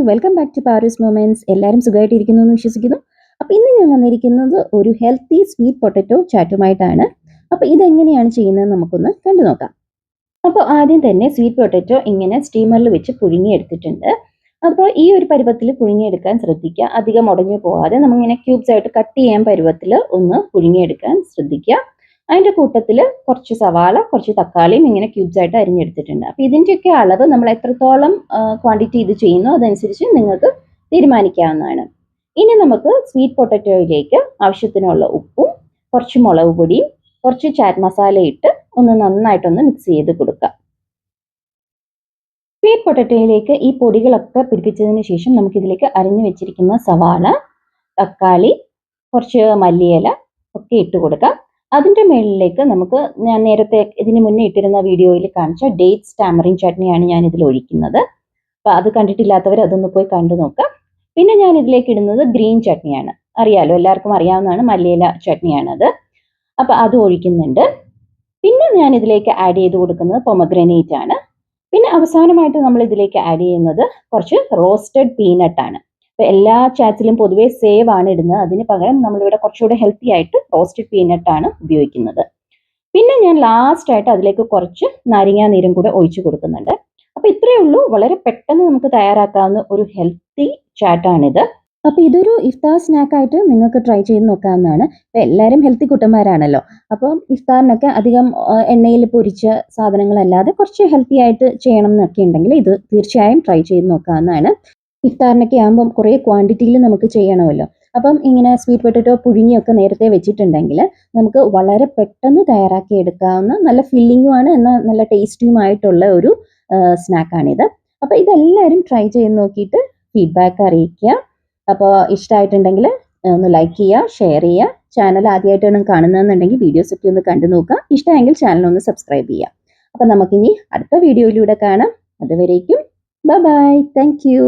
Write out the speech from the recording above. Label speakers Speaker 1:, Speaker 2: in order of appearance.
Speaker 1: Welcome back to Paru's moments. എല്ലാവരും സുഖമായിട്ടിരിക്കുന്നു എന്ന് വിശ്വസിക്കുന്നു. അപ്പോൾ ഇന്ന് ഞാൻ വന്നിരിക്കുന്നത് ഒരു ഹെൽത്തി സ്വീറ്റ് പൊട്ടറ്റോ ചാറ്റുമായിട്ടാണ്. അപ്പോൾ ഇതെങ്ങനെയാണ് ചെയ്യുന്നത് നമുക്കൊന്ന് കണ്ടു നോക്കാം. അപ്പോൾ ആദ്യം തന്നെ സ്വീറ്റ് പൊട്ടറ്റോ ഇങ്ങനെ സ്റ്റീമറിൽ വെച്ച് പുഴുങ്ങിയെടുത്തിട്ടുണ്ട്. അപ്പോൾ ഈ ഒരു പരുവത്തിൽ പുഴുങ്ങിയെടുക്കാൻ ശ്രദ്ധിക്കുക. അധികം ഉടഞ്ഞു പോകാതെ നമ്മളിങ്ങനെ ക്യൂബ്സ് ആയിട്ട് കട്ട് ചെയ്യാൻ പരുവത്തിൽ ഒന്ന് പുഴുങ്ങിയെടുക്കാൻ ശ്രദ്ധിക്കുക. അതിൻ്റെ കൂട്ടത്തിൽ കുറച്ച് സവാള, കുറച്ച് തക്കാളിയും ഇങ്ങനെ ക്യൂബ്സ് ആയിട്ട് അരിഞ്ഞെടുത്തിട്ടുണ്ട്. അപ്പോൾ ഇതിൻ്റെയൊക്കെ അളവ് നമ്മൾ എത്രത്തോളം ക്വാണ്ടിറ്റി ഇത് ചെയ്യുന്നോ അതനുസരിച്ച് നിങ്ങൾക്ക് തീരുമാനിക്കാവുന്നതാണ്. ഇനി നമുക്ക് സ്വീറ്റ് പൊട്ടറ്റോയിലേക്ക് ആവശ്യത്തിനുള്ള ഉപ്പും കുറച്ച് മുളക് പൊടിയും കുറച്ച് ചാറ്റ് മസാല ഇട്ട് ഒന്ന് നന്നായിട്ടൊന്ന് മിക്സ് ചെയ്ത് കൊടുക്കുക. സ്വീറ്റ് പൊട്ടറ്റോയിലേക്ക് ഈ പൊടികളൊക്കെ പിടിപ്പിച്ചതിന് ശേഷം നമുക്കിതിലേക്ക് അരിഞ്ഞു വെച്ചിരിക്കുന്ന സവാള, തക്കാളി, കുറച്ച് മല്ലിയില ഒക്കെ ഇട്ട് കൊടുക്കാം. അതിൻ്റെ മുകളിലേക്ക് നമുക്ക് ഞാൻ നേരത്തെ ഇതിന് മുന്നേ ഇട്ടിരുന്ന വീഡിയോയിൽ കാണിച്ച ഡേറ്റ്സ് ടാമറിൻ ചട്നിയാണ് ഞാൻ ഇതിൽ ഒഴിക്കുന്നത്. അപ്പോൾ അത് കണ്ടിട്ടില്ലാത്തവർ അതൊന്ന് പോയി കണ്ടു നോക്കാം. പിന്നെ ഞാൻ ഇതിലേക്ക് ഇടുന്നത് ഗ്രീൻ ചട്നിയാണ്. അറിയാലോ, എല്ലാവർക്കും അറിയാവുന്നതാണ്, മല്ലിയില ചട്നിയാണത്. അപ്പോൾ അത് ഒഴിക്കുന്നുണ്ട്. പിന്നെ ഞാൻ ഇതിലേക്ക് ആഡ് ചെയ്ത് കൊടുക്കുന്നത് പൊമഗ്രനേറ്റ് ആണ്. പിന്നെ അവസാനമായിട്ട് നമ്മൾ ഇതിലേക്ക് ആഡ് ചെയ്യുന്നത് കുറച്ച് റോസ്റ്റഡ് പീനട്ടാണ്. അപ്പോൾ എല്ലാ ചാറ്റ്സിലും പൊതുവേ സേവ് ആണ് ഇടുന്നത്. അതിന് പകരം നമ്മളിവിടെ കുറച്ചുകൂടെ ഹെൽത്തി ആയിട്ട് റോസ്റ്റഡ് പീനട്ടാണ് ഉപയോഗിക്കുന്നത്. പിന്നെ ഞാൻ ലാസ്റ്റായിട്ട് അതിലേക്ക് കുറച്ച് നാരങ്ങാ നീരും കൂടെ ഒഴിച്ചു കൊടുക്കുന്നുണ്ട്. അപ്പോൾ ഇത്രയേ ഉള്ളൂ. വളരെ പെട്ടെന്ന് നമുക്ക് തയ്യാറാക്കാവുന്ന ഒരു ഹെൽത്തി ചാറ്റാണിത്. അപ്പോൾ ഇതൊരു ഇഫ്താർ സ്നാക്കായിട്ട് നിങ്ങൾക്ക് ട്രൈ ചെയ്ത് നോക്കാവുന്നതാണ്. അപ്പോൾ എല്ലാവരും ഹെൽത്തി കുട്ടന്മാരാണല്ലോ. അപ്പം ഇഫ്താറിനൊക്കെ അധികം എണ്ണയിൽ പൊരിച്ച സാധനങ്ങളല്ലാതെ കുറച്ച് ഹെൽത്തി ആയിട്ട് ചെയ്യണം എന്നൊക്കെ ഉണ്ടെങ്കിൽ ഇത് തീർച്ചയായും ട്രൈ ചെയ്ത് നോക്കാവുന്നതാണ്. ഇഫ്താറിനൊക്കെ ആകുമ്പം കുറേ ക്വാണ്ടിറ്റിയിൽ നമുക്ക് ചെയ്യണമല്ലോ. അപ്പം ഇങ്ങനെ സ്വീറ്റ് പൊട്ടറ്റോ പുഴുങ്ങിയൊക്കെ നേരത്തെ വെച്ചിട്ടുണ്ടെങ്കിൽ നമുക്ക് വളരെ പെട്ടെന്ന് തയ്യാറാക്കി എടുക്കാവുന്ന നല്ല ഫില്ലിങ്ങുമാണ് എന്നാൽ നല്ല ടേസ്റ്റിയുമായിട്ടുള്ള ഒരു സ്നാക്കാണിത്. അപ്പോൾ ഇതെല്ലാവരും ട്രൈ ചെയ്ത് നോക്കിയിട്ട് ഫീഡ്ബാക്ക് അറിയിക്കുക. അപ്പോൾ ഇഷ്ടമായിട്ടുണ്ടെങ്കിൽ ഒന്ന് ലൈക്ക് ചെയ്യുക, ഷെയർ ചെയ്യുക. ചാനൽ ആദ്യമായിട്ടാണ് കാണുന്നതെന്നുണ്ടെങ്കിൽ വീഡിയോസൊക്കെ ഒന്ന് കണ്ടു നോക്കുക. ഇഷ്ടമെങ്കിൽ ചാനലൊന്ന് സബ്സ്ക്രൈബ് ചെയ്യുക. അപ്പോൾ നമുക്കിനി അടുത്ത വീഡിയോയിലൂടെ കാണാം. അതുവരേക്കും ബൈ ബൈ. Thank you.